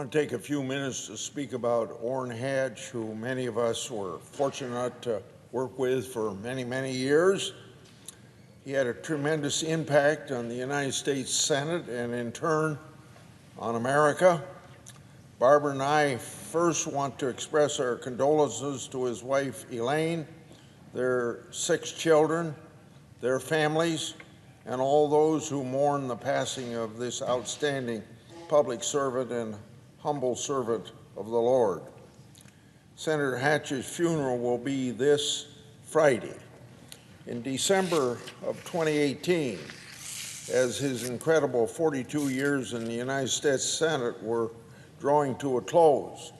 want to take a few minutes to speak about Orrin Hatch, who many of us were fortunate to work with for many, many years. He had a tremendous impact on the United States Senate and in turn on America. Barbara and I first want to express our condolences to his wife, Elaine, their 6 children, their families, and all those who mourn the passing of this outstanding public servant and humble servant of the Lord. Senator Hatch's funeral will be this Friday. In December of 2018, as his incredible 42 years in the United States Senate were drawing to a close,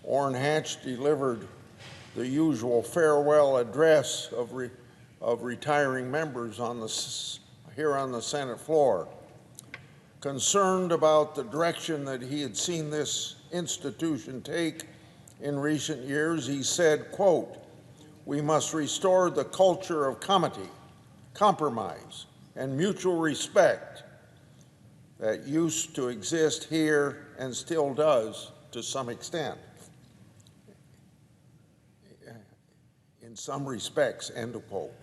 Orrin Hatch delivered the usual farewell address of retiring members here on the Senate floor. Concerned about the direction that he had seen this institution take in recent years, he said, quote, "We must restore the culture of compromise, and mutual respect that used to exist here and still does to some extent. In some respects," end of quote.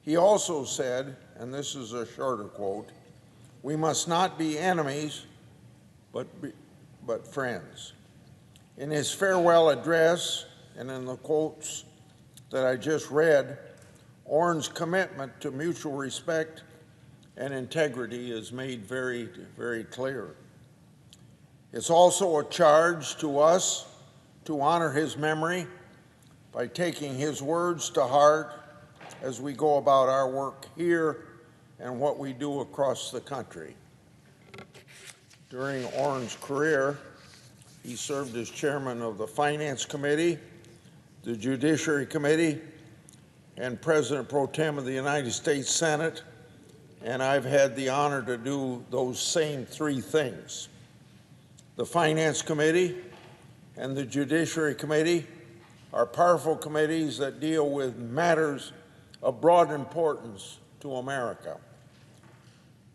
He also said, and this is a shorter quote, "We must not be enemies, but friends." In his farewell address and in the quotes that I just read, Orrin's commitment to mutual respect and integrity is made very, very clear. It's also a charge to us to honor his memory by taking his words to heart as we go about our work here and what we do across the country. During Orrin's career, he served as chairman of the Finance Committee, the Judiciary Committee, and President Pro Tem of the United States Senate, and I've had the honor to do those same 3 things. The Finance Committee and the Judiciary Committee are powerful committees that deal with matters of broad importance to America.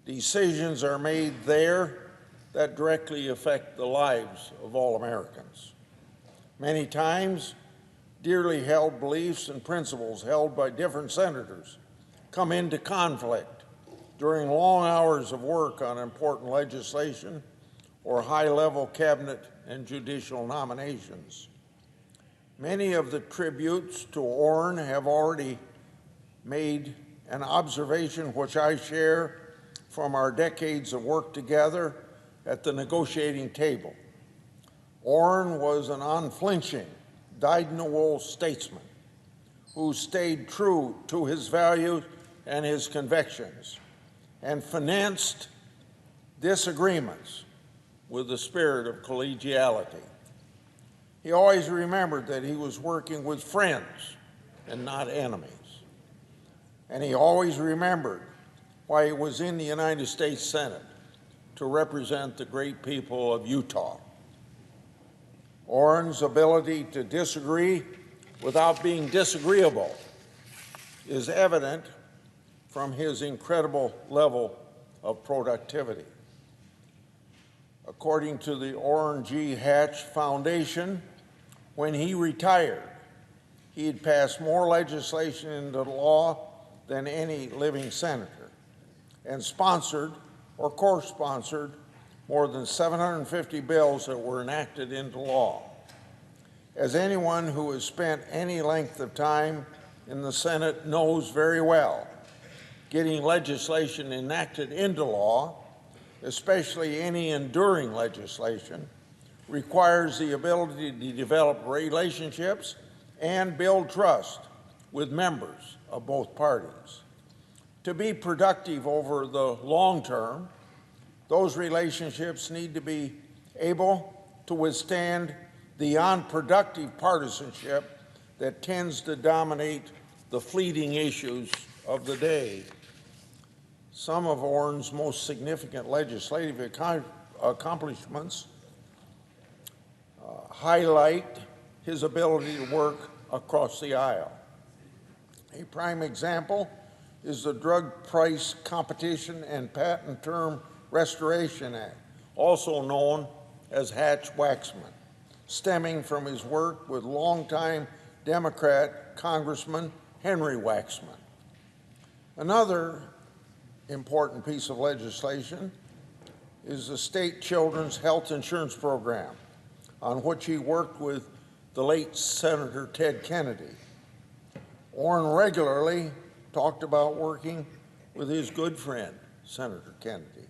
Decisions are made there that directly affect the lives of all Americans. Many times, dearly held beliefs and principles held by different senators come into conflict during long hours of work on important legislation or high-level cabinet and judicial nominations. Many of the tributes to Orrin have already made an observation which I share from our decades of work together at the negotiating table. Orrin was an unflinching, dyed-in-the-wool statesman who stayed true to his values and his convictions and financed disagreements with the spirit of collegiality. He always remembered that he was working with friends and not enemies. And he always remembered why he was in the United States Senate, to represent the great people of Utah. Orrin's ability to disagree without being disagreeable is evident from his incredible level of productivity. According to the Orrin G. Hatch Foundation, when he retired, he had passed more legislation into law than any living senator and sponsored or co-sponsored more than 750 bills that were enacted into law. As anyone who has spent any length of time in the Senate knows very well, getting legislation enacted into law, especially any enduring legislation, requires the ability to develop relationships and build trust with members of both parties. To be productive over the long term, those relationships need to be able to withstand the unproductive partisanship that tends to dominate the fleeting issues of the day. Some of Orrin's most significant legislative accomplishments highlight his ability to work across the aisle. A prime example is the Drug Price Competition and Patent Term Restoration Act, also known as Hatch Waxman, stemming from his work with longtime Democrat Congressman Henry Waxman. Another important piece of legislation is the state children's health insurance program, on which he worked with the late Senator Ted Kennedy. Orrin regularly talked about working with his good friend, Senator Kennedy.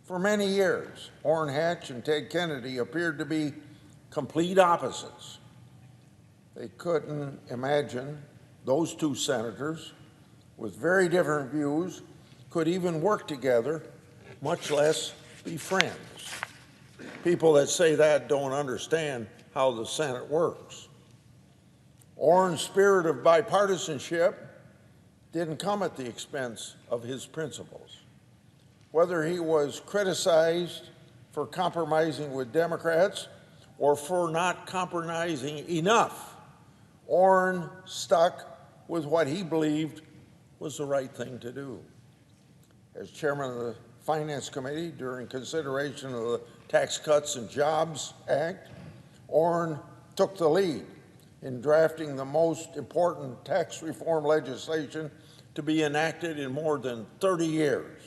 For many years, Orrin Hatch and Ted Kennedy appeared to be complete opposites. They couldn't imagine those two senators with very different views could even work together, much less be friends. People that say that don't understand how the Senate works. Orrin's spirit of bipartisanship didn't come at the expense of his principles. Whether he was criticized for compromising with Democrats or for not compromising enough, Orrin stuck with what he believed was the right thing to do. As chairman of the Finance Committee during consideration of the Tax Cuts and Jobs Act, Orrin took the lead in drafting the most important tax reform legislation to be enacted in more than 30 years.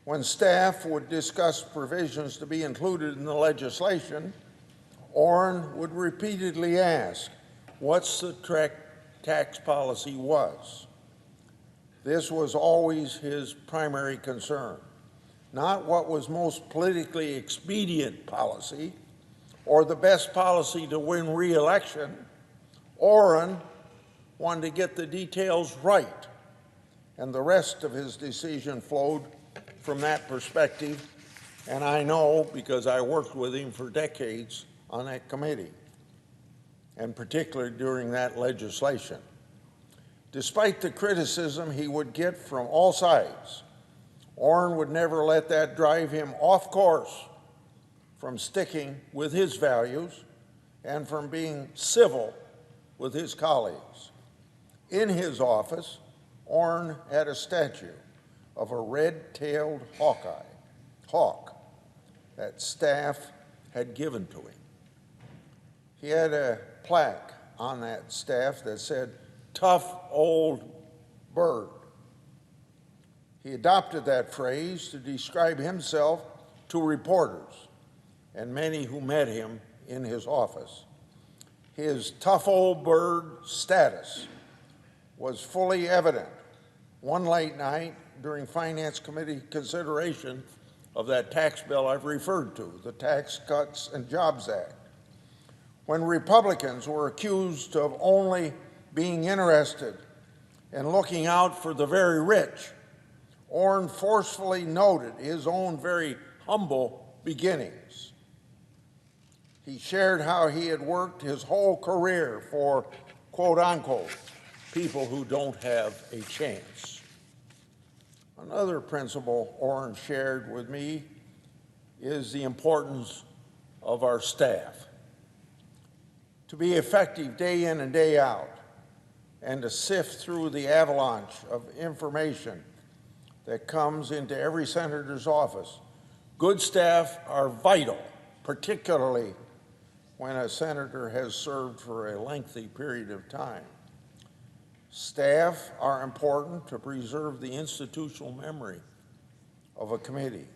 When staff would discuss provisions to be included in the legislation, Orrin would repeatedly ask what's the tax policy was. This was always his primary concern, not what was most politically expedient policy or the best policy to win re-election. Orrin wanted to get the details right, and the rest of his decision flowed from that perspective, and I know because I worked with him for decades on that committee, and particularly during that legislation. Despite the criticism he would get from all sides, Orrin would never let that drive him off course from sticking with his values and from being civil with his colleagues. In his office, Orrin had a statue of a red-tailed hawk that staff had given to him. He had a plaque on that staff that said, "Tough old bird." He adopted that phrase to describe himself to reporters and many who met him in his office. His tough old bird status was fully evident one late night during Finance Committee consideration of that tax bill I've referred to, the Tax Cuts and Jobs Act, when Republicans were accused of only being interested in looking out for the very rich. Orrin forcefully noted his own very humble beginnings. He shared how he had worked his whole career for, quote unquote, people who don't have a chance. Another principle Orrin shared with me is the importance of our staff. To be effective day in and day out, and to sift through the avalanche of information that comes into every senator's office, good staff are vital, particularly when a senator has served for a lengthy period of time. Staff are important to preserve the institutional memory of a committee.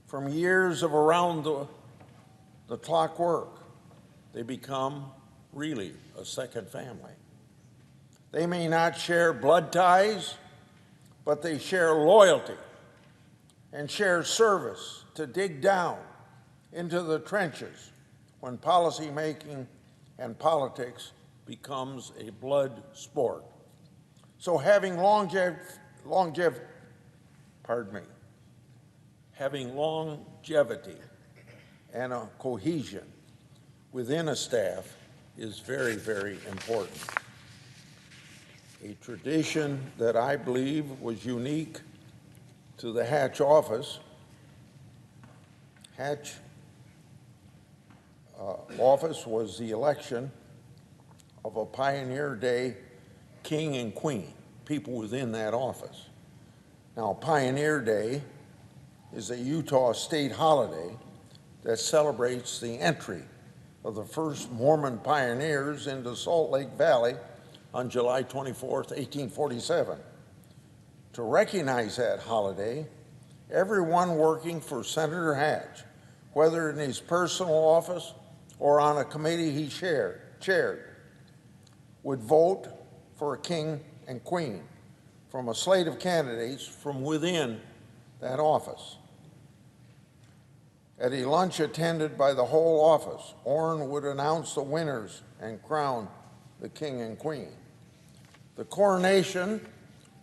From years of around-the-clock work, they become really a second family. They may not share blood ties, but they share loyalty and share service to dig down into the trenches when policymaking and politics becomes a blood sport. So having longevity and a cohesion within a staff is very, very important. A tradition that I believe was unique to the Hatch office. Hatch office was the election of a Pioneer Day king and queen, people within that office. Now, Pioneer Day is a Utah state holiday that celebrates the entry of the first Mormon pioneers into Salt Lake Valley on July 24th, 1847. To recognize that holiday, everyone working for Senator Hatch, whether in his personal office or on a committee he chaired, would vote for a king and queen from a slate of candidates from within that office. At a lunch attended by the whole office, Orrin would announce the winners and crown the king and queen. The coronation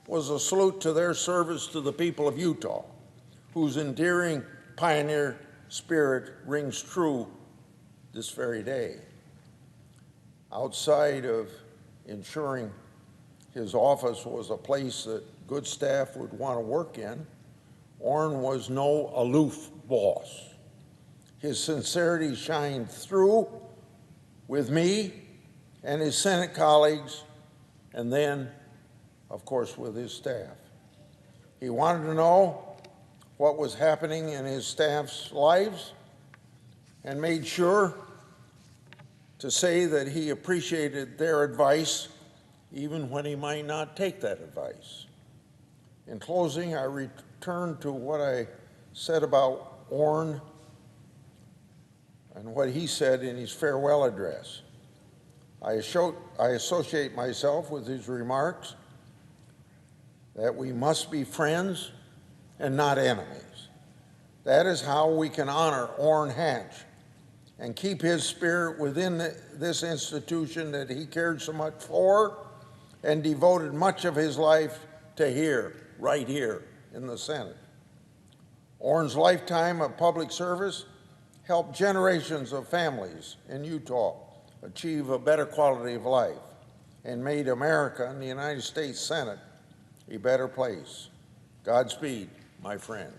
was a salute to their service to the people of Utah, whose endearing pioneer spirit rings true this very day. Outside of ensuring his office was a place that good staff would want to work in, Orrin was no aloof boss. His sincerity shined through with me and his Senate colleagues, and then, of course, with his staff. He wanted to know what was happening in his staff's lives and made sure to say that he appreciated their advice even when he might not take that advice. In closing, I return to what I said about Orrin and what he said in his farewell address. I associate myself with his remarks that we must be friends and not enemies. That is how we can honor Orrin Hatch and keep his spirit within this institution that he cared so much for and devoted much of his life to here, right here in the Senate. Orrin's lifetime of public service helped generations of families in Utah achieve a better quality of life and made America and the United States Senate a better place. Godspeed, my friend.